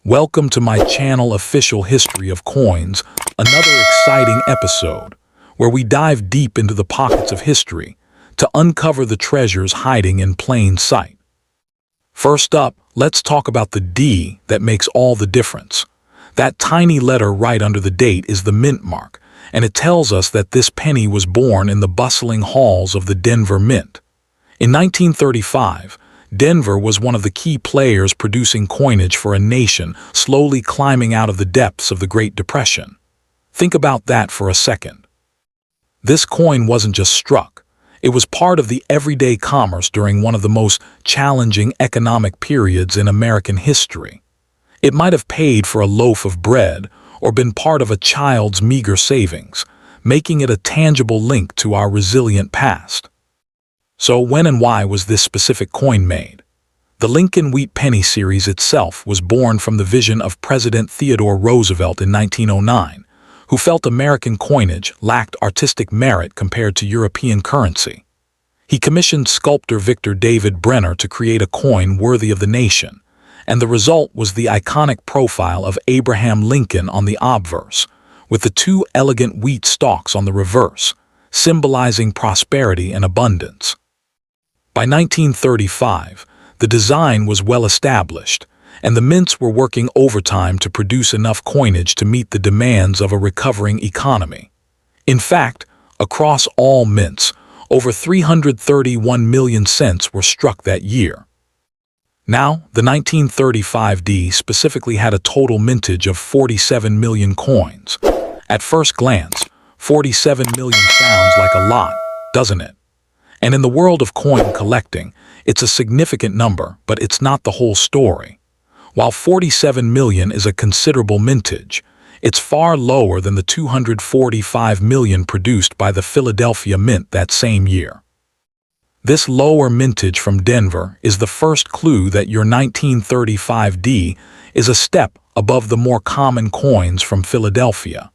Welcome to my channel Official History of Coins, another exciting episode where we dive deep into the pockets of history to uncover the treasures hiding in plain sight. First up, let's talk about the D that makes all the difference. That tiny letter right under the date is the mint mark, and it tells us that this penny was born in the bustling halls of the Denver Mint. In 1935, Denver was one of the key players producing coinage for a nation slowly climbing out of the depths of the Great Depression. Think about that for a second. This coin wasn't just struck. It was part of the everyday commerce during one of the most challenging economic periods in American history. It might have paid for a loaf of bread or been part of a child's meager savings, making it a tangible link to our resilient past. So when and why was this specific coin made? The Lincoln WheatPenny series itself was born from the vision of President Theodore Roosevelt in 1909, who felt American coinage lacked artistic merit compared to European currency. He commissioned sculptor Victor David Brenner to create a coin worthy of the nation, and the result was the iconic profile of Abraham Lincoln on the obverse, with the two elegant wheat stalks on the reverse, symbolizing prosperity and abundance. By 1935, the design was well established, and the mints were working overtime to produce enough coinage to meet the demands of a recovering economy. In fact, across all mints, over 331 million cents were struck that year. Now, the 1935 D specifically had a total mintage of 47 million coins. At first glance, 47 million sounds like a lot, doesn't it? And in the world of coin collecting, it's a significant number, but it's not the whole story. While 47 million is a considerable mintage, it's far lower than the 245 million produced by the Philadelphia Mint that same year. This lower mintage from Denver is the first clue that your 1935 D is a step above the more common coins from Philadelphia.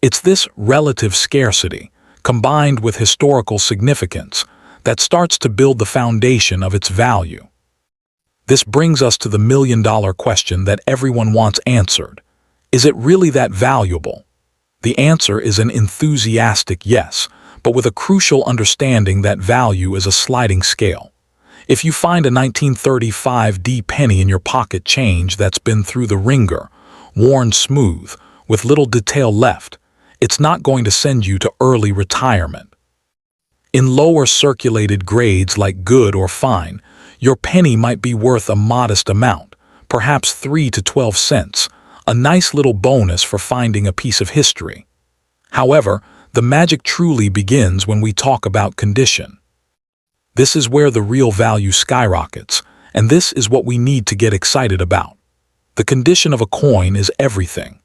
It's this relative scarcity, combined with historical significance, that starts to build the foundation of its value. This brings us to the million-dollar question that everyone wants answered. Is it really that valuable? The answer is an enthusiastic yes, but with a crucial understanding that value is a sliding scale. If you find a 1935 D penny in your pocket change that's been through the ringer, worn smooth, with little detail left, it's not going to send you to early retirement. In lower circulated grades like good or fine, your penny might be worth a modest amount, perhaps 3 to 12 cents, a nice little bonus for finding a piece of history. However, the magic truly begins when we talk about condition. This is where the real value skyrockets, and this is what we need to get excited about. The condition of a coin is everything.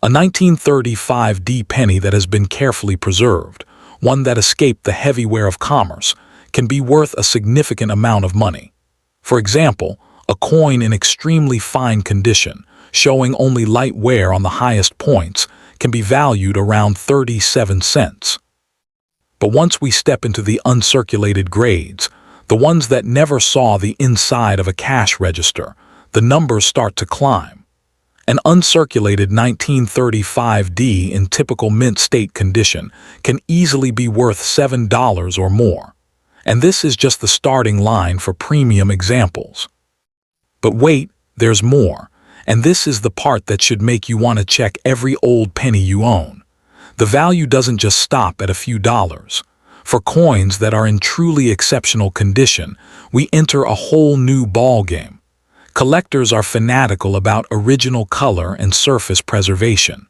A 1935 D penny that has been carefully preserved, one that escaped the heavy wear of commerce, can be worth a significant amount of money. For example, a coin in extremely fine condition, showing only light wear on the highest points, can be valued around 37 cents. But once we step into the uncirculated grades, the ones that never saw the inside of a cash register, the numbers start to climb. An uncirculated 1935 D in typical mint state condition can easily be worth $7 or more. And this is just the starting line for premium examples. But wait, there's more. And this is the part that should make you want to check every old penny you own. The value doesn't just stop at a few dollars. For coins that are in truly exceptional condition, we enter a whole new ballgame. Collectors are fanatical about original color and surface preservation.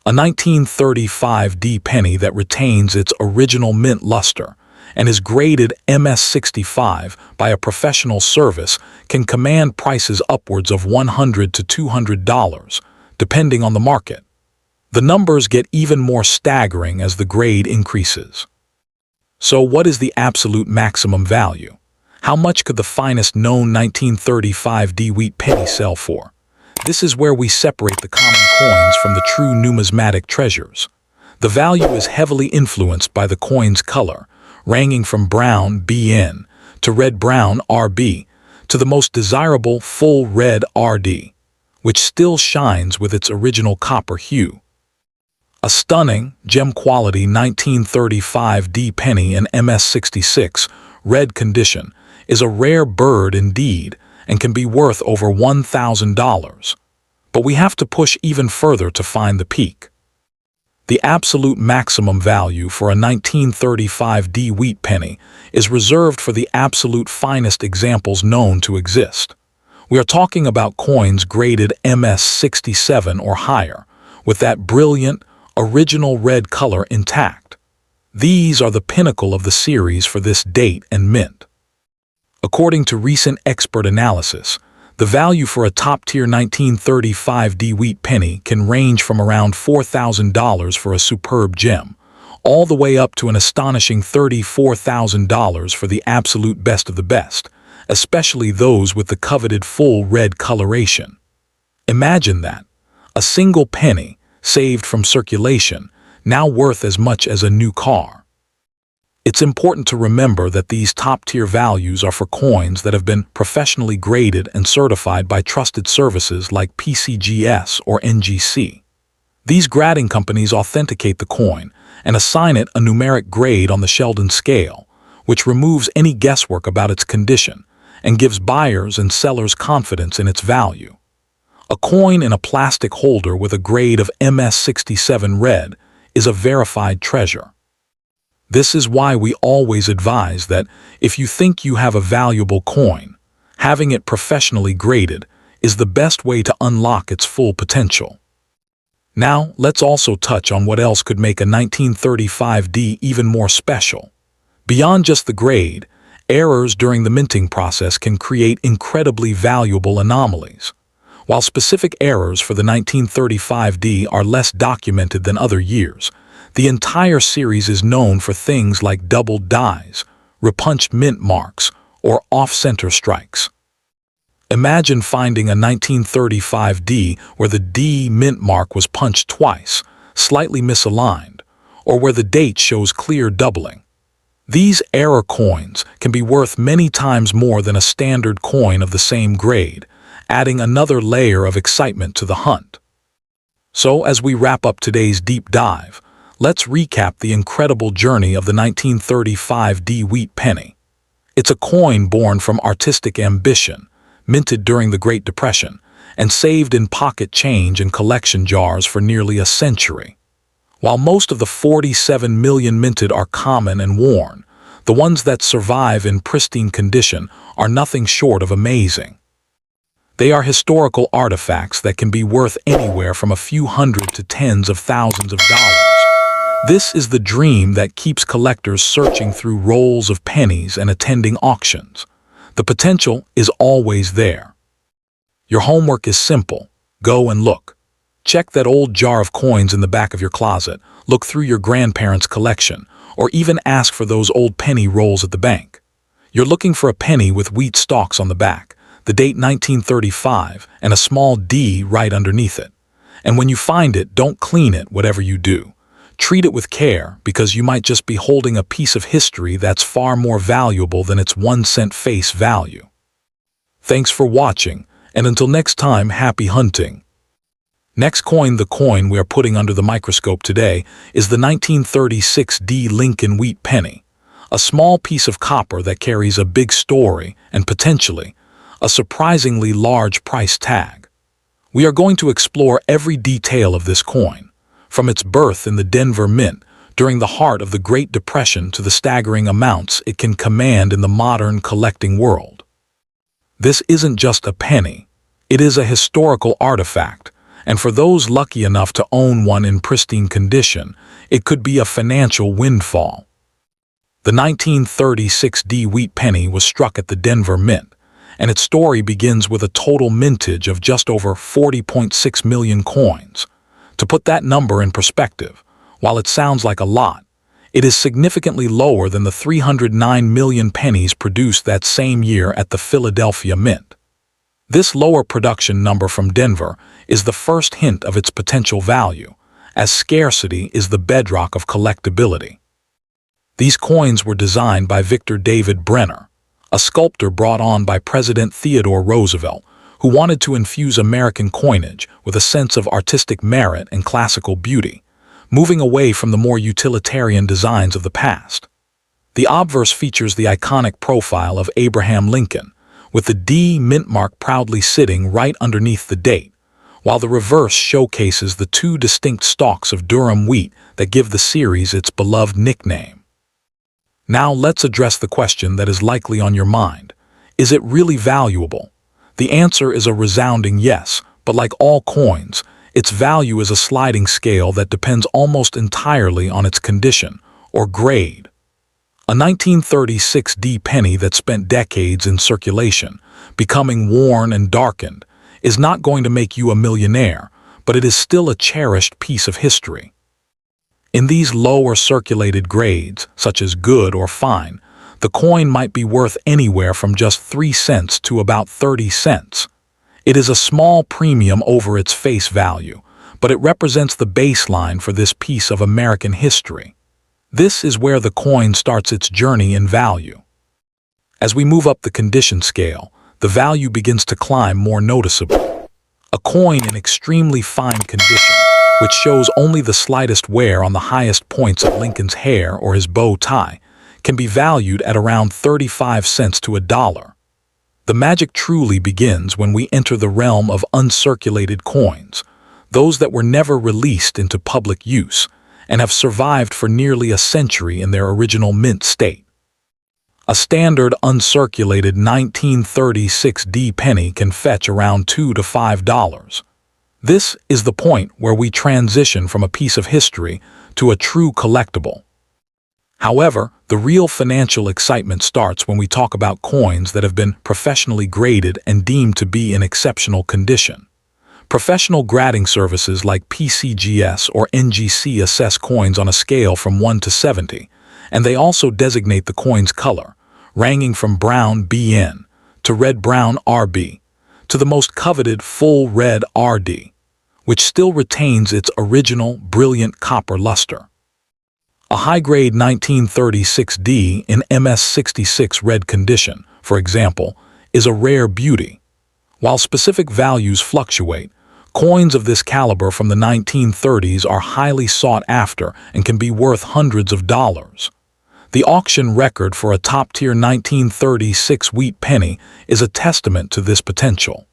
A 1935 D penny that retains its original mint luster and is graded MS65 by a professional service can command prices upwards of $100 to $200, depending on the market. The numbers get even more staggering as the grade increases. So what is the absolute maximum value? How much could the finest known 1935 D wheat penny sell for? This is where we separate the common coins from the true numismatic treasures. The value is heavily influenced by the coin's color, ranging from brown BN to red-brown RB to the most desirable full red RD. which still shines with its original copper hue. A stunning, gem-quality 1935 D penny in MS66 red condition is a rare bird indeed and can be worth over $1,000. But we have to push even further to find the peak. The absolute maximum value for a 1935 D WheatPenny is reserved for the absolute finest examples known to exist. We are talking about coins graded MS67 or higher, with that brilliant, original red color intact. These are the pinnacle of the series for this date and mint. According to recent expert analysis, the value for a top-tier 1935 D WheatPenny can range from around $4,000 for a superb gem, all the way up to an astonishing $34,000 for the absolute best of the best, especially those with the coveted full red coloration. Imagine that, a single penny, saved from circulation, now worth as much as a new car. It's important to remember that these top-tier values are for coins that have been professionally graded and certified by trusted services like PCGS or NGC. These grading companies authenticate the coin and assign it a numeric grade on the Sheldon scale, which removes any guesswork about its condition and gives buyers and sellers confidence in its value. A coin in a plastic holder with a grade of MS67 red is a verified treasure. This is why we always advise that if you think you have a valuable coin, having it professionally graded is the best way to unlock its full potential. Now, let's also touch on what else could make a 1935 D even more special. Beyond just the grade, errors during the minting process can create incredibly valuable anomalies. While specific errors for the 1935 D are less documented than other years, the entire series is known for things like doubled dies, repunched mint marks, or off-center strikes. Imagine finding a 1935 D where the D mint mark was punched twice, slightly misaligned, or where the date shows clear doubling. These error coins can be worth many times more than a standard coin of the same grade, adding another layer of excitement to the hunt. So, as we wrap up today's deep dive, let's recap the incredible journey of the 1935 D WheatPenny. It's a coin born from artistic ambition, minted during the Great Depression, and saved in pocket change and collection jars for nearly a century. While most of the 47 million minted are common and worn, the ones that survive in pristine condition are nothing short of amazing. They are historical artifacts that can be worth anywhere from a few hundred to tens of thousands of dollars. This is the dream that keeps collectors searching through rolls of pennies and attending auctions. The potential is always there. Your homework is simple. Go and look. Check that old jar of coins in the back of your closet, look through your grandparents' collection, or even ask for those old penny rolls at the bank. You're looking for a penny with wheat stalks on the back, the date 1935, and a small D right underneath it. And when you find it, don't clean it, whatever you do. Treat it with care, because you might just be holding a piece of history that's far more valuable than its 1-cent face value. Thanks for watching, and until next time, happy hunting. Next coin, the coin we are putting under the microscope today, is the 1936 D Lincoln WheatPenny, a small piece of copper that carries a big story and potentially a surprisingly large price tag. We are going to explore every detail of this coin, from its birth in the Denver Mint during the heart of the Great Depression to the staggering amounts it can command in the modern collecting world. This isn't just a penny, it is a historical artifact, and for those lucky enough to own one in pristine condition, it could be a financial windfall. The 1936 D WheatPenny was struck at the Denver Mint, and its story begins with a total mintage of just over 40.6 million coins. To put that number in perspective, while it sounds like a lot, it is significantly lower than the 309 million pennies produced that same year at the Philadelphia Mint. This lower production number from Denver is the first hint of its potential value, as scarcity is the bedrock of collectability. These coins were designed by Victor David Brenner, a sculptor brought on by President Theodore Roosevelt, who wanted to infuse American coinage with a sense of artistic merit and classical beauty, moving away from the more utilitarian designs of the past. The obverse features the iconic profile of Abraham Lincoln, with the D mint mark proudly sitting right underneath the date, while the reverse showcases the two distinct stalks of durum wheat that give the series its beloved nickname. Now let's address the question that is likely on your mind. Is it really valuable? The answer is a resounding yes, but like all coins, its value is a sliding scale that depends almost entirely on its condition, or grade. A 1936 D penny that spent decades in circulation, becoming worn and darkened, is not going to make you a millionaire, but it is still a cherished piece of history. In these lower circulated grades, such as good or fine, the coin might be worth anywhere from just 3 cents to about 30 cents. It is a small premium over its face value, but it represents the baseline for this piece of American history. This is where the coin starts its journey in value. As we move up the condition scale, the value begins to climb more noticeably. A coin in extremely fine condition, which shows only the slightest wear on the highest points of Lincoln's hair or his bow tie, can be valued at around 35 cents to $1. The magic truly begins when we enter the realm of uncirculated coins, those that were never released into public use and have survived for nearly a century in their original mint state. A standard uncirculated 1936 D penny can fetch around $2 to $5. This is the point where we transition from a piece of history to a true collectible. However, the real financial excitement starts when we talk about coins that have been professionally graded and deemed to be in exceptional condition. Professional grading services like PCGS or NGC assess coins on a scale from 1 to 70, and they also designate the coin's color, ranging from brown BN to red-brown RB to the most coveted full red RD, which still retains its original brilliant copper luster. A high-grade 1936 D in MS66 red condition, for example, is a rare beauty. While specific values fluctuate, coins of this caliber from the 1930s are highly sought after and can be worth hundreds of dollars. The auction record for a top-tier 1936 WheatPenny is a testament to this potential.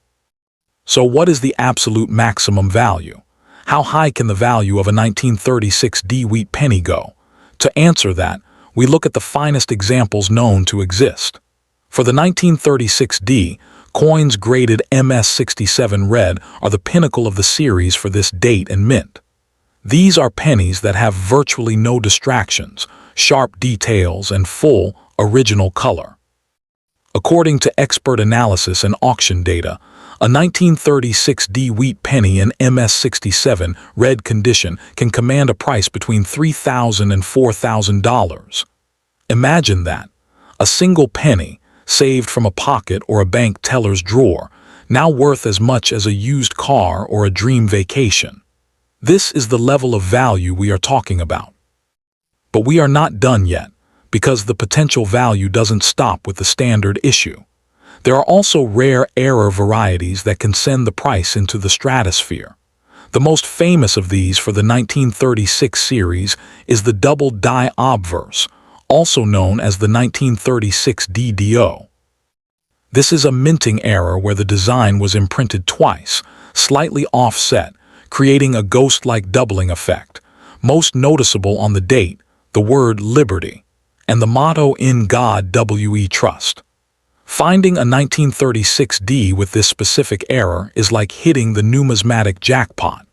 So what is the absolute maximum value? How high can the value of a 1936 D WheatPenny go? To answer that, we look at the finest examples known to exist. For the 1936 D, coins graded MS67 red are the pinnacle of the series for this date and mint. These are pennies that have virtually no distractions, sharp details, and full, original color. According to expert analysis and auction data, a 1936 D WheatPenny in MS67 red condition can command a price between $3,000 and $4,000. Imagine that, a single penny, saved from a pocket or a bank teller's drawer, now worth as much as a used car or a dream vacation. This is the level of value we are talking about. But we are not done yet, because the potential value doesn't stop with the standard issue. There are also rare error varieties that can send the price into the stratosphere. The most famous of these for the 1936 series is the double die obverse, also known as the 1936 DDO. This is a minting error where the design was imprinted twice, slightly offset, creating a ghost-like doubling effect, most noticeable on the date, the word Liberty, and the motto In God We Trust. Finding a 1936 D with this specific error is like hitting the numismatic jackpot.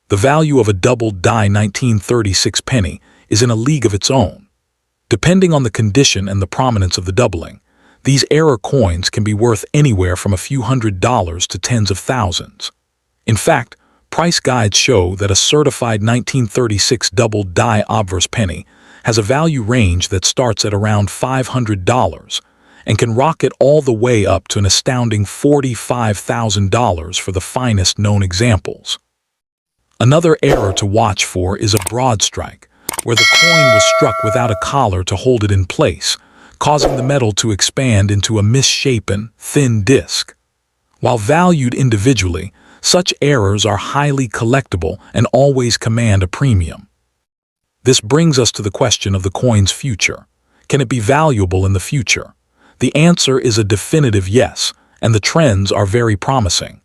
The value of a double die 1936 penny is in a league of its own. Depending on the condition and the prominence of the doubling, these error coins can be worth anywhere from a few $100s to tens of thousands. In fact, price guides show that a certified 1936 double die obverse penny has a value range that starts at around $500 and can rocket all the way up to an astounding $45,000 for the finest known examples. Another error to watch for is a broad strike, where the coin was struck without a collar to hold it in place, causing the metal to expand into a misshapen, thin disc. While valued individually, such errors are highly collectible and always command a premium. This brings us to the question of the coin's future. Can it be valuable in the future? The answer is a definitive yes, and the trends are very promising.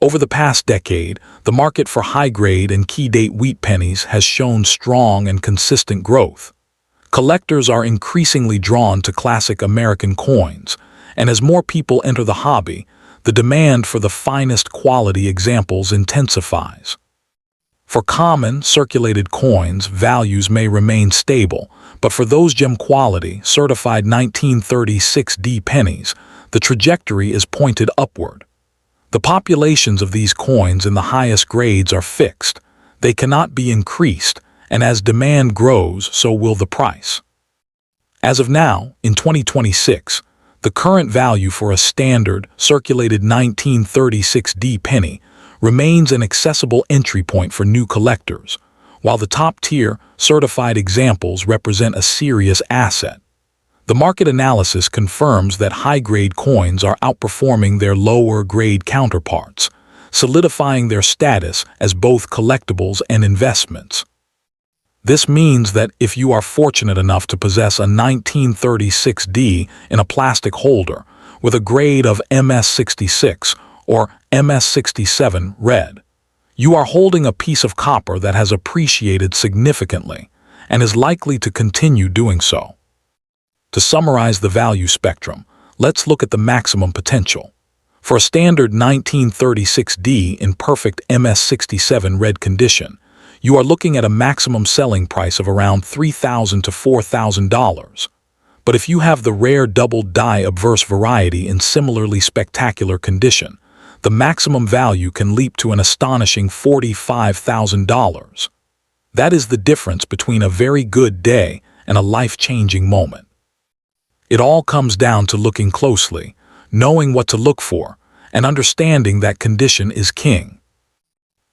Over the past decade, the market for high-grade and key-date wheat pennies has shown strong and consistent growth. Collectors are increasingly drawn to classic American coins, and as more people enter the hobby, the demand for the finest quality examples intensifies. For common, circulated coins, values may remain stable, but for those gem-quality, certified 1936D pennies, the trajectory is pointed upward. The populations of these coins in the highest grades are fixed. They cannot be increased, and as demand grows, so will the price. As of now, in 2026, the current value for a standard, circulated 1936D penny remains an accessible entry point for new collectors, while the top-tier, certified examples represent a serious asset. The market analysis confirms that high-grade coins are outperforming their lower-grade counterparts, solidifying their status as both collectibles and investments. This means that if you are fortunate enough to possess a 1936D in a plastic holder with a grade of MS66 or MS67 red, you are holding a piece of copper that has appreciated significantly and is likely to continue doing so. To summarize the value spectrum, let's look at the maximum potential. For a standard 1936D in perfect MS67 red condition, you are looking at a maximum selling price of around $3,000 to $4,000. But if you have the rare double-die obverse variety in similarly spectacular condition, the maximum value can leap to an astonishing $45,000. That is the difference between a very good day and a life-changing moment. It all comes down to looking closely, knowing what to look for, and understanding that condition is king.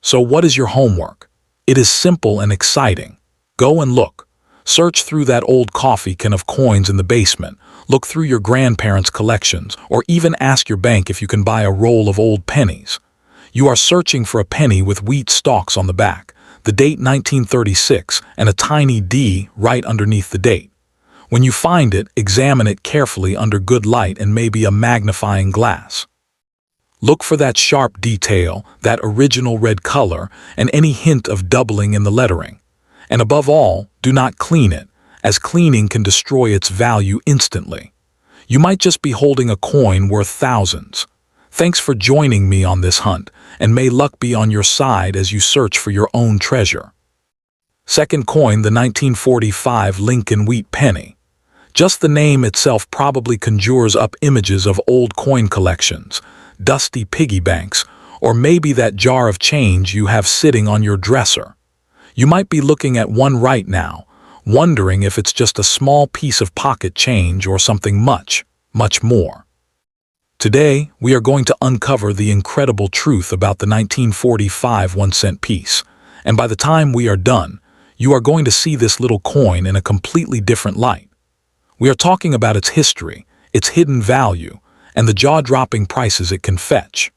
So what is your homework? It is simple and exciting. Go and look. Search through that old coffee can of coins in the basement, look through your grandparents' collections, or even ask your bank if you can buy a roll of old pennies. You are searching for a penny with wheat stalks on the back, the date 1936, and a tiny D right underneath the date. When you find it, examine it carefully under good light and maybe a magnifying glass. Look for that sharp detail, that original red color, and any hint of doubling in the lettering. And above all, do not clean it, as cleaning can destroy its value instantly. You might just be holding a coin worth thousands. Thanks for joining me on this hunt, and may luck be on your side as you search for your own treasure. Second coin, the 1945 Lincoln Wheat Penny. Just the name itself probably conjures up images of old coin collections, dusty piggy banks, or maybe that jar of change you have sitting on your dresser. You might be looking at one right now, wondering if it's just a small piece of pocket change or something much, much more. Today, we are going to uncover the incredible truth about the 1945 1-cent piece, and by the time we are done, you are going to see this little coin in a completely different light. We are talking about its history, its hidden value, and the jaw-dropping prices it can fetch.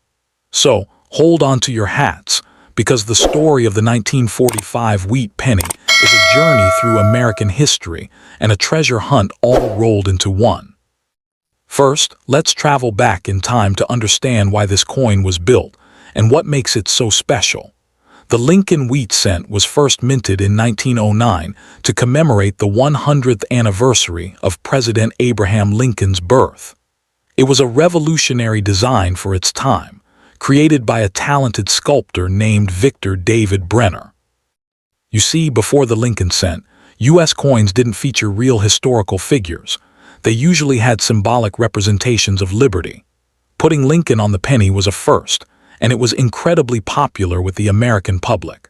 So, hold on to your hats, because the story of the 1945 wheat penny is a journey through American history and a treasure hunt all rolled into one. First, let's travel back in time to understand why this coin was built and what makes it so special. The Lincoln VintageCoins was first minted in 1909 to commemorate the 100th anniversary of President Abraham Lincoln's birth. It was a revolutionary design for its time, created by a talented sculptor named Victor David Brenner. You see, before the Lincoln cent, U.S. coins didn't feature real historical figures. They usually had symbolic representations of liberty. Putting Lincoln on the penny was a first, and it was incredibly popular with the American public.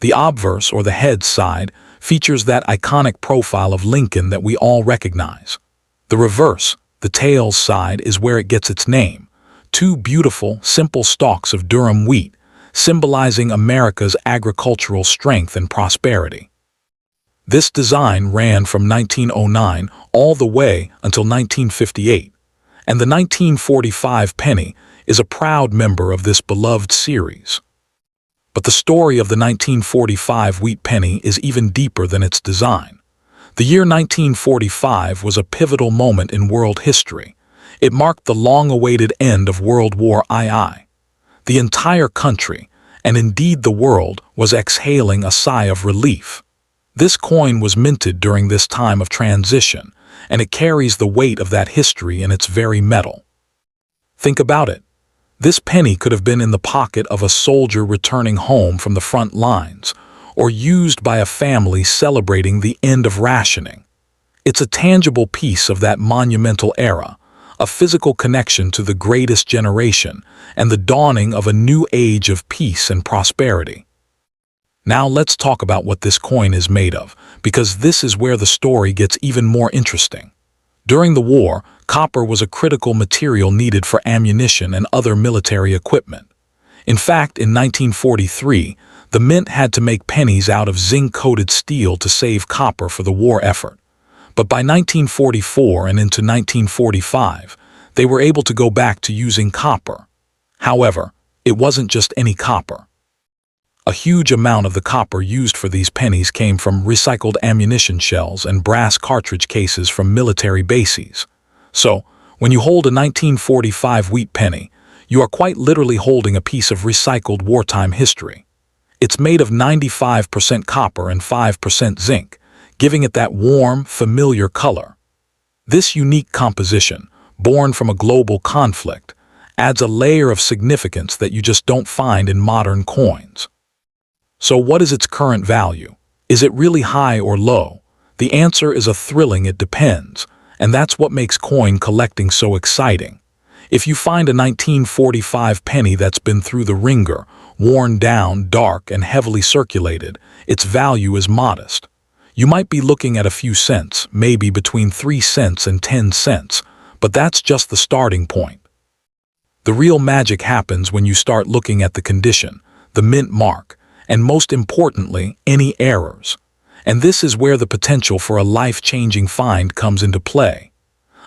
The obverse, or the head side, features that iconic profile of Lincoln that we all recognize. The reverse, the tails side, is where it gets its name. Two beautiful, simple stalks of Durham wheat, symbolizing America's agricultural strength and prosperity. This design ran from 1909 all the way until 1958, and the 1945 penny is a proud member of this beloved series. But the story of the 1945 wheat penny is even deeper than its design. The year 1945 was a pivotal moment in world history. It marked the long-awaited end of World War II. The entire country, and indeed the world, was exhaling a sigh of relief. This coin was minted during this time of transition, and it carries the weight of that history in its very metal. Think about it. This penny could have been in the pocket of a soldier returning home from the front lines, or used by a family celebrating the end of rationing. It's a tangible piece of that monumental era, a physical connection to the greatest generation and the dawning of a new age of peace and prosperity. Now let's talk about what this coin is made of, because this is where the story gets even more interesting. During the war, copper was a critical material needed for ammunition and other military equipment. In fact, in 1943, the mint had to make pennies out of zinc-coated steel to save copper for the war effort. But by 1944 and into 1945, they were able to go back to using copper. However, it wasn't just any copper. A huge amount of the copper used for these pennies came from recycled ammunition shells and brass cartridge cases from military bases. So, when you hold a 1945 wheat penny, you are quite literally holding a piece of recycled wartime history. It's made of 95% copper and 5% zinc, giving it that warm, familiar color. This unique composition, born from a global conflict, adds a layer of significance that you just don't find in modern coins. So what is its current value? Is it really high or low? The answer is a thrilling "it depends," and that's what makes coin collecting so exciting. If you find a 1945 penny that's been through the ringer, worn down, dark, and heavily circulated, its value is modest. You might be looking at a few cents, maybe between 3 cents and 10 cents, but that's just the starting point. The real magic happens when you start looking at the condition, the mint mark, and most importantly, any errors. And this is where the potential for a life-changing find comes into play.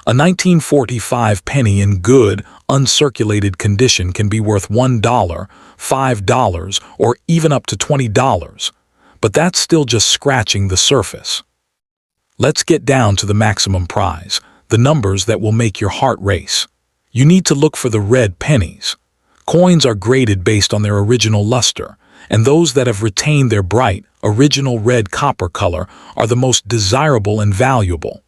A 1945 penny in good, uncirculated condition can be worth $1, $5, or even up to $20. But that's still just scratching the surface. Let's get down to the maximum prize, the numbers that will make your heart race. You need to look for the red pennies. Coins are graded based on their original luster, and those that have retained their bright, original red copper color are the most desirable and valuable.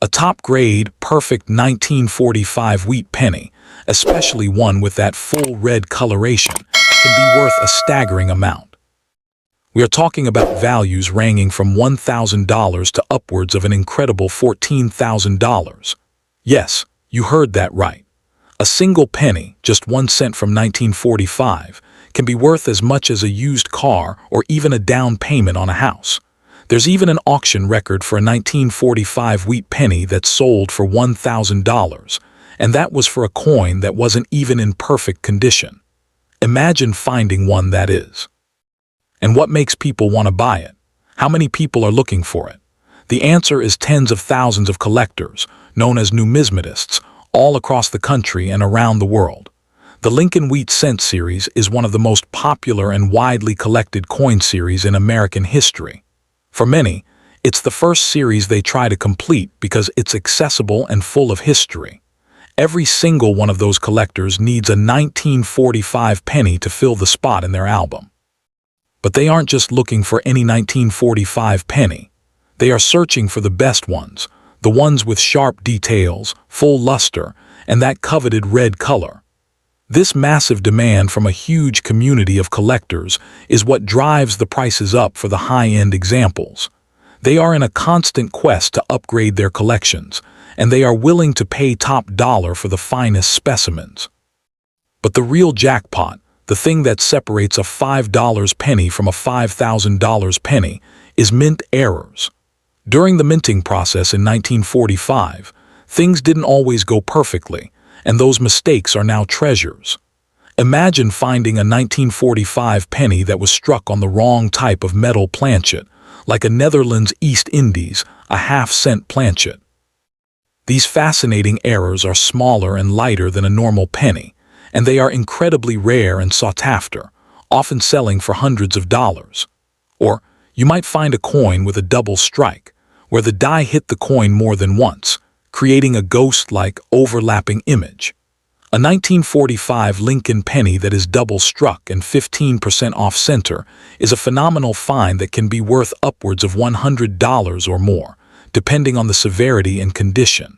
A top-grade, perfect 1945 wheat penny, especially one with that full red coloration, can be worth a staggering amount. We are talking about values ranging from $1,000 to upwards of an incredible $14,000. Yes, you heard that right. A single penny, just 1 cent from 1945, can be worth as much as a used car or even a down payment on a house. There's even an auction record for a 1945 wheat penny that sold for $1,000, and that was for a coin that wasn't even in perfect condition. Imagine finding one that is. And what makes people want to buy it? How many people are looking for it? The answer is tens of thousands of collectors, known as numismatists, all across the country and around the world. The LincolnWheatCent series is one of the most popular and widely collected coin series in American history. For many, it's the first series they try to complete because it's accessible and full of history. Every single one of those collectors needs a 1945 penny to fill the spot in their album. But they aren't just looking for any 1945 penny. They are searching for the best ones, the ones with sharp details, full luster, and that coveted red color. This massive demand from a huge community of collectors is what drives the prices up for the high-end examples. They are in a constant quest to upgrade their collections, and they are willing to pay top dollar for the finest specimens. But the real jackpot, the thing that separates a $5 penny from a $5,000 penny, is mint errors. During the minting process in 1945, things didn't always go perfectly, and those mistakes are now treasures. Imagine finding a 1945 penny that was struck on the wrong type of metal planchet, like a Netherlands East Indies, a half-cent planchet. These fascinating errors are smaller and lighter than a normal penny, and they are incredibly rare and sought after, often selling for hundreds of dollars. Or you might find a coin with a double strike, where the die hit the coin more than once, creating a ghost-like overlapping image. A 1945 Lincoln penny that is double struck and 15% off-center is a phenomenal find that can be worth upwards of $100 or more, depending on the severity and condition.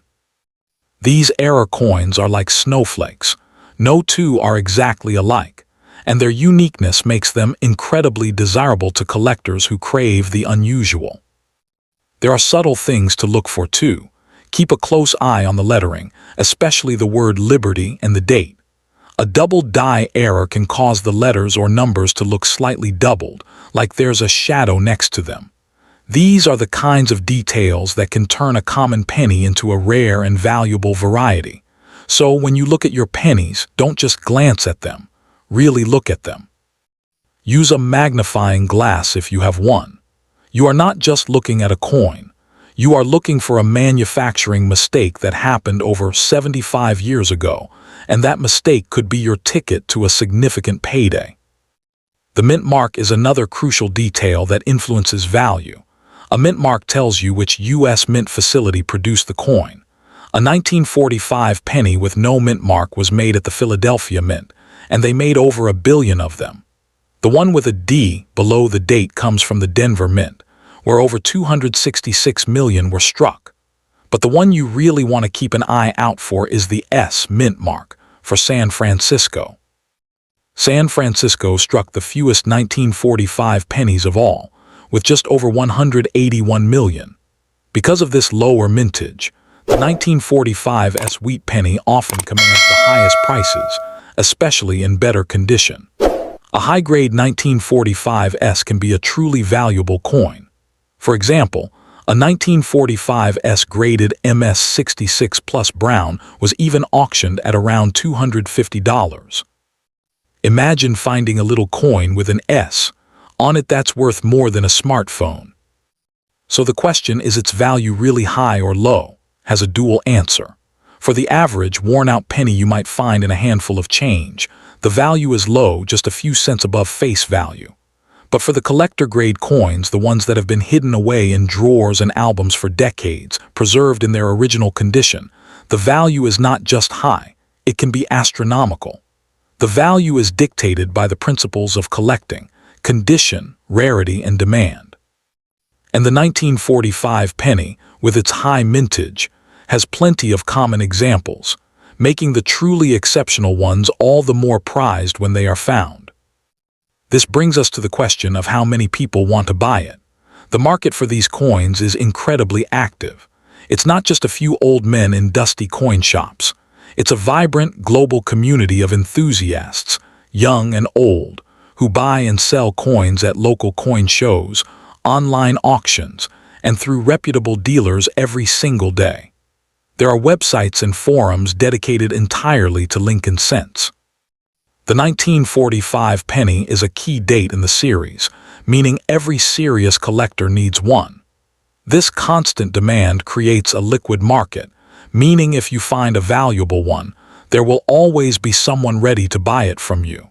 These error coins are like snowflakes. No two are exactly alike, and their uniqueness makes them incredibly desirable to collectors who crave the unusual. There are subtle things to look for too. Keep a close eye on the lettering, especially the word Liberty and the date. A double die error can cause the letters or numbers to look slightly doubled, like there's a shadow next to them. These are the kinds of details that can turn a common penny into a rare and valuable variety. So when you look at your pennies, don't just glance at them. Really look at them. Use a magnifying glass if you have one. You are not just looking at a coin. You are looking for a manufacturing mistake that happened over 75 years ago, and that mistake could be your ticket to a significant payday. The mint mark is another crucial detail that influences value. A mint mark tells you which U.S. mint facility produced the coin. A 1945 penny with no mint mark was made at the Philadelphia Mint, and they made over 1 billion of them. The one with a D below the date comes from the Denver Mint, where over 266 million were struck. But the one you really want to keep an eye out for is the S mint mark for San Francisco. San Francisco struck the fewest 1945 pennies of all, with just over 181 million. Because of this lower mintage, the 1945 S WheatPenny often commands the highest prices, especially in better condition. A high-grade 1945 S can be a truly valuable coin. For example, a 1945 S-graded MS66 Plus Brown was even auctioned at around $250. Imagine finding a little coin with an S on it that's worth more than a smartphone. So the question, is its value really high or low, has a dual answer. For the average, worn-out penny you might find in a handful of change, the value is low, just a few cents above face value. But for the collector-grade coins, the ones that have been hidden away in drawers and albums for decades, preserved in their original condition, the value is not just high, it can be astronomical. The value is dictated by the principles of collecting, condition, rarity, and demand. And the 1945 penny, with its high mintage, has plenty of common examples, making the truly exceptional ones all the more prized when they are found. This brings us to the question of how many people want to buy it. The market for these coins is incredibly active. It's not just a few old men in dusty coin shops. It's a vibrant global community of enthusiasts, young and old, who buy and sell coins at local coin shows, online auctions, and through reputable dealers every single day. There are websites and forums dedicated entirely to Lincoln cents. The 1945 penny is a key date in the series, meaning every serious collector needs one. This constant demand creates a liquid market, meaning if you find a valuable one, there will always be someone ready to buy it from you.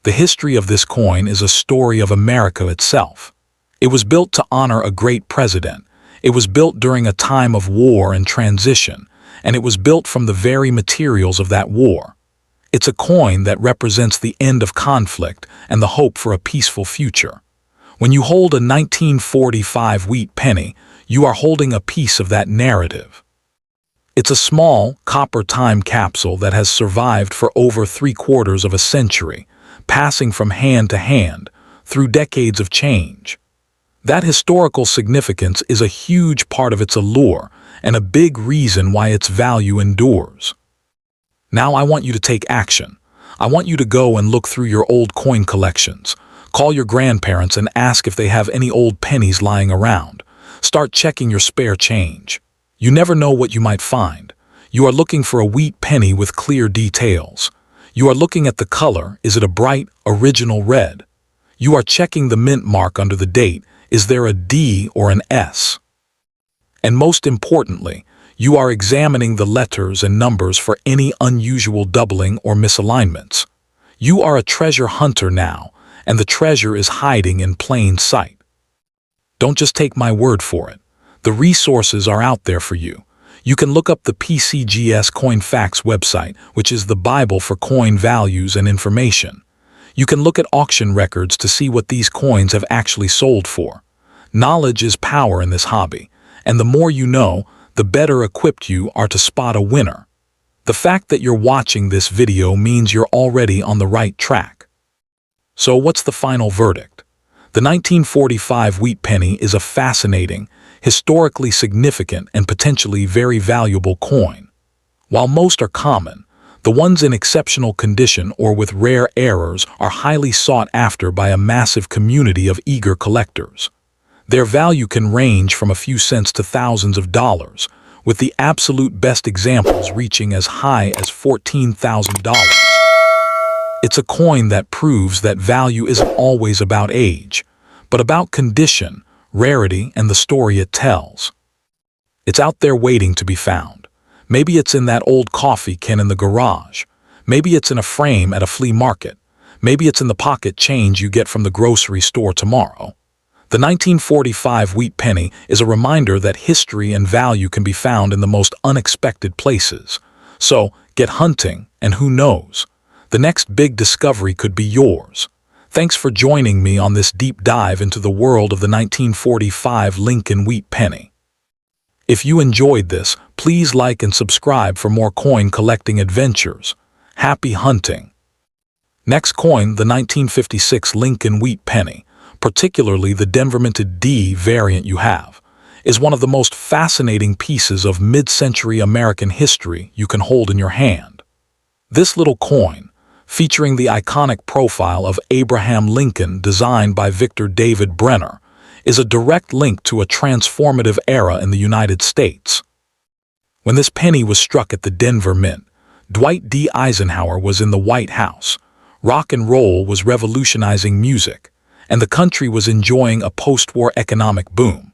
The history of this coin is a story of America itself. It was built to honor a great president. It was built during a time of war and transition, and it was built from the very materials of that war. It's a coin that represents the end of conflict and the hope for a peaceful future. When you hold a 1945 wheat penny, you are holding a piece of that narrative. It's a small, copper time capsule that has survived for over 3/4 of a century, passing from hand to hand, through decades of change. That historical significance is a huge part of its allure and a big reason why its value endures. Now I want you to take action. I want you to go and look through your old coin collections. Call your grandparents and ask if they have any old pennies lying around. Start checking your spare change. You never know what you might find. You are looking for a wheat penny with clear details. You are looking at the color. Is it a bright, original red? You are checking the mint mark under the date. Is there a D or an S? And most importantly, You are examining the letters and numbers for any unusual doubling or misalignments. You are a treasure hunter now, and the treasure is hiding in plain sight. Don't just take my word for it. The resources are out there for you. You can look up the PCGS CoinFacts website, which is the Bible for coin values and information. You can look at auction records to see what these coins have actually sold for. Knowledge is power in this hobby, and the more you know, the better equipped you are to spot a winner. The fact that you're watching this video means you're already on the right track. So what's the final verdict? The 1945 WheatPenny is a fascinating, historically significant, and potentially very valuable coin. While most are common, the ones in exceptional condition or with rare errors are highly sought after by a massive community of eager collectors. Their value can range from a few cents to thousands of dollars, with the absolute best examples reaching as high as $14,000. It's a coin that proves that value isn't always about age, but about condition, rarity, and the story it tells. It's out there waiting to be found. Maybe it's in that old coffee can in the garage. Maybe it's in a frame at a flea market. Maybe it's in the pocket change you get from the grocery store tomorrow. The 1945 WheatPenny is a reminder that history and value can be found in the most unexpected places. So, get hunting, and who knows? The next big discovery could be yours. Thanks for joining me on this deep dive into the world of the 1945 Lincoln WheatPenny. If you enjoyed this, please like and subscribe for more coin collecting adventures. Happy hunting! Next coin, the 1956 Lincoln WheatPenny, particularly the Denver Minted D variant you have, is one of the most fascinating pieces of mid-century American history you can hold in your hand. This little coin, featuring the iconic profile of Abraham Lincoln designed by Victor David Brenner, is a direct link to a transformative era in the United States. When this penny was struck at the Denver Mint, Dwight D. Eisenhower was in the White House. Rock and roll was revolutionizing music, and the country was enjoying a post-war economic boom.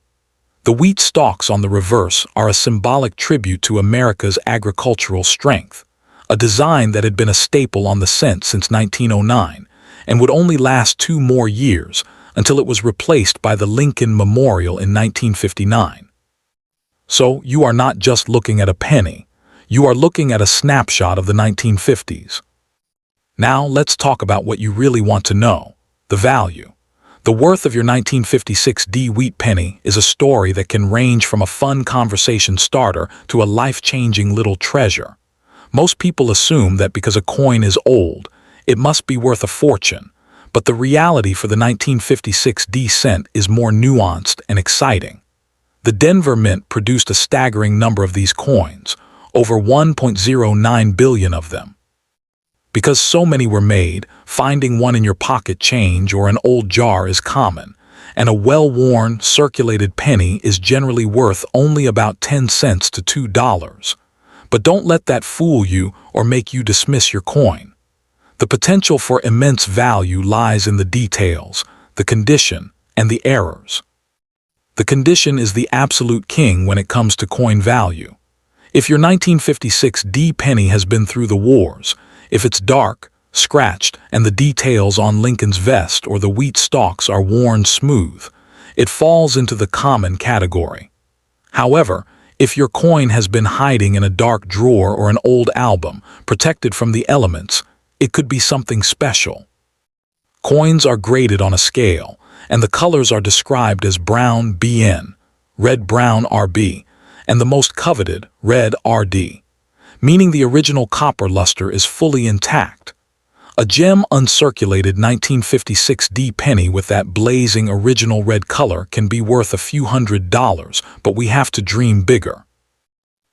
The wheat stalks on the reverse are a symbolic tribute to America's agricultural strength, a design that had been a staple on the cent since 1909 and would only last 2 more years until it was replaced by the Lincoln Memorial in 1959. So you are not just looking at a penny, you are looking at a snapshot of the 1950s. Now let's talk about what you really want to know, the value. The worth of your 1956 D WheatPenny is a story that can range from a fun conversation starter to a life-changing little treasure. Most people assume that because a coin is old, it must be worth a fortune, but the reality for the 1956 D cent is more nuanced and exciting. The Denver Mint produced a staggering number of these coins, over 1.09 billion of them. Because so many were made, finding one in your pocket change or an old jar is common, and a well-worn, circulated penny is generally worth only about 10 cents to $2. But don't let that fool you or make you dismiss your coin. The potential for immense value lies in the details, the condition, and the errors. The condition is the absolute king when it comes to coin value. If your 1956 D penny has been through the wars, if it's dark, scratched, and the details on Lincoln's vest or the wheat stalks are worn smooth, it falls into the common category. However, if your coin has been hiding in a dark drawer or an old album, protected from the elements, it could be something special. Coins are graded on a scale, and the colors are described as brown BN, red-brown RB, and the most coveted, red RD, meaning the original copper luster is fully intact. A gem uncirculated 1956 D penny with that blazing original red color can be worth a few $100s, but we have to dream bigger.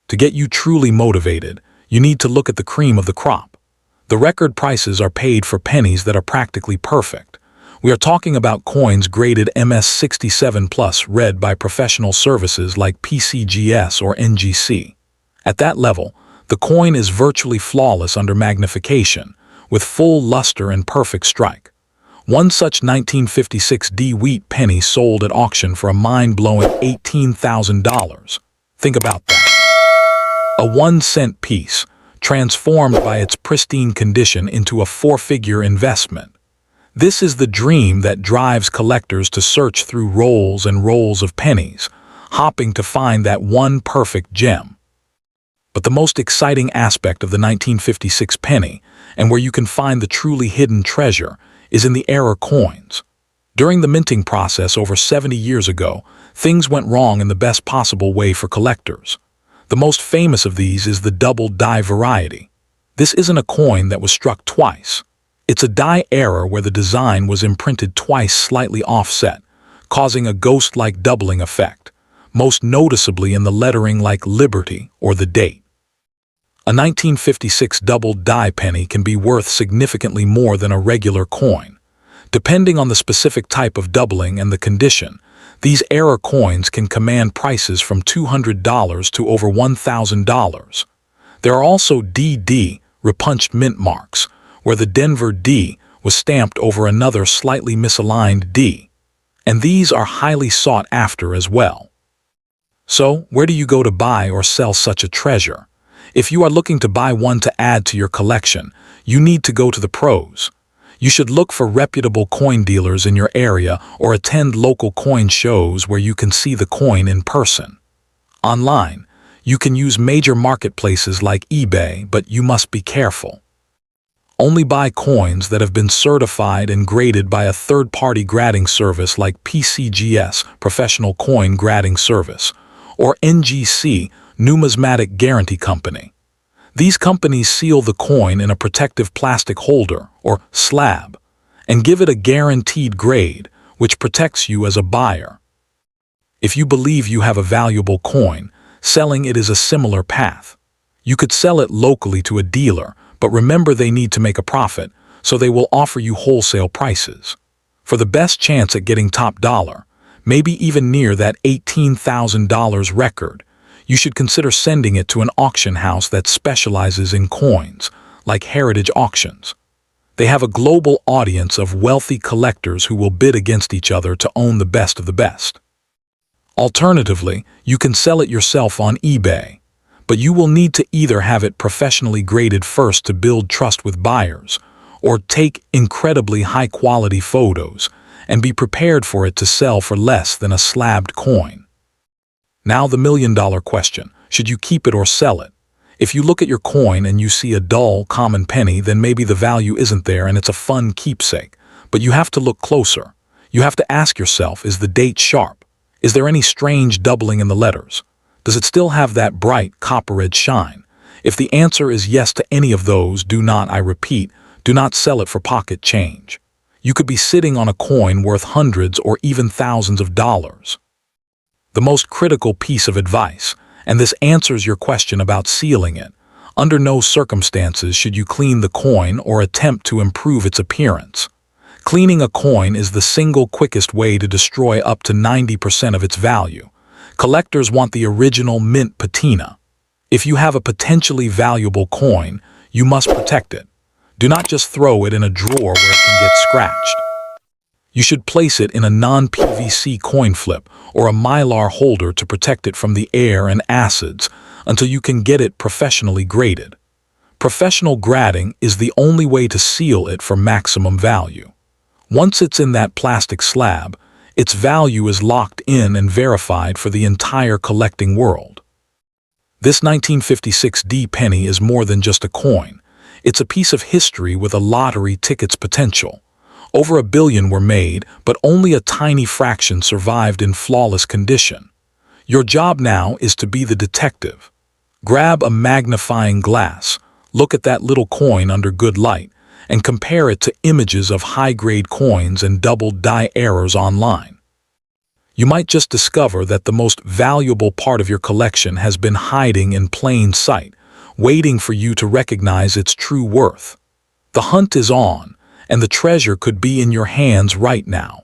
To get you truly motivated, you need to look at the cream of the crop. The record prices are paid for pennies that are practically perfect. We are talking about coins graded MS67+ read by professional services like PCGS or NGC. At that level, the coin is virtually flawless under magnification, with full luster and perfect strike. One such 1956 D WheatPenny sold at auction for a mind-blowing $18,000. Think about that. A 1-cent piece, transformed by its pristine condition into a 4-figure investment. This is the dream that drives collectors to search through rolls and rolls of pennies, hopping to find that one perfect gem. But the most exciting aspect of the 1956 penny, and where you can find the truly hidden treasure, is in the error coins. During the minting process over 70 years ago, things went wrong in the best possible way for collectors. The most famous of these is the double die variety. This isn't a coin that was struck twice. It's a die error where the design was imprinted twice slightly offset, causing a ghost-like doubling effect, most noticeably in the lettering like Liberty or the date. A 1956 double die penny can be worth significantly more than a regular coin. Depending on the specific type of doubling and the condition, these error coins can command prices from $200 to over $1,000. There are also DD, repunched mint marks, where the Denver D was stamped over another slightly misaligned D, and these are highly sought after as well. So, where do you go to buy or sell such a treasure? If you are looking to buy one to add to your collection, you need to go to the pros. You should look for reputable coin dealers in your area or attend local coin shows where you can see the coin in person. Online, you can use major marketplaces like eBay, but you must be careful. Only buy coins that have been certified and graded by a third-party grading service like PCGS, Professional Coin Grading Service, or NGC, Numismatic Guarantee Company. These companies seal the coin in a protective plastic holder, or slab, and give it a guaranteed grade, which protects you as a buyer. If you believe you have a valuable coin, selling it is a similar path. You could sell it locally to a dealer, but remember they need to make a profit, so they will offer you wholesale prices. For the best chance at getting top dollar, maybe even near that $18,000 record, you should consider sending it to an auction house that specializes in coins, like Heritage Auctions. They have a global audience of wealthy collectors who will bid against each other to own the best of the best. Alternatively, you can sell it yourself on eBay, but you will need to either have it professionally graded first to build trust with buyers, or take incredibly high-quality photos and be prepared for it to sell for less than a slabbed coin. Now the million-dollar question, should you keep it or sell it? If you look at your coin and you see a dull, common penny, then maybe the value isn't there and it's a fun keepsake. But you have to look closer. You have to ask yourself, is the date sharp? Is there any strange doubling in the letters? Does it still have that bright copper-red shine? If the answer is yes to any of those, do not sell it for pocket change. You could be sitting on a coin worth hundreds or even thousands of dollars. The most critical piece of advice, and this answers your question about sealing it. Under no circumstances should you clean the coin or attempt to improve its appearance. Cleaning a coin is the single quickest way to destroy up to 90% of its value. Collectors want the original mint patina. If you have a potentially valuable coin, you must protect it. Do not just throw it in a drawer where it can get scratched. You should place it in a non-PVC coin flip or a mylar holder to protect it from the air and acids until you can get it professionally graded. Professional grading is the only way to seal it for maximum value. Once it's in that plastic slab, its value is locked in and verified for the entire collecting world. This 1956 D penny is more than just a coin. It's a piece of history with a lottery ticket's potential. Over 1 billion were made, but only a tiny fraction survived in flawless condition. Your job now is to be the detective. Grab a magnifying glass, look at that little coin under good light, and compare it to images of high-grade coins and double die errors online. You might just discover that the most valuable part of your collection has been hiding in plain sight, waiting for you to recognize its true worth. The hunt is on, and the treasure could be in your hands right now.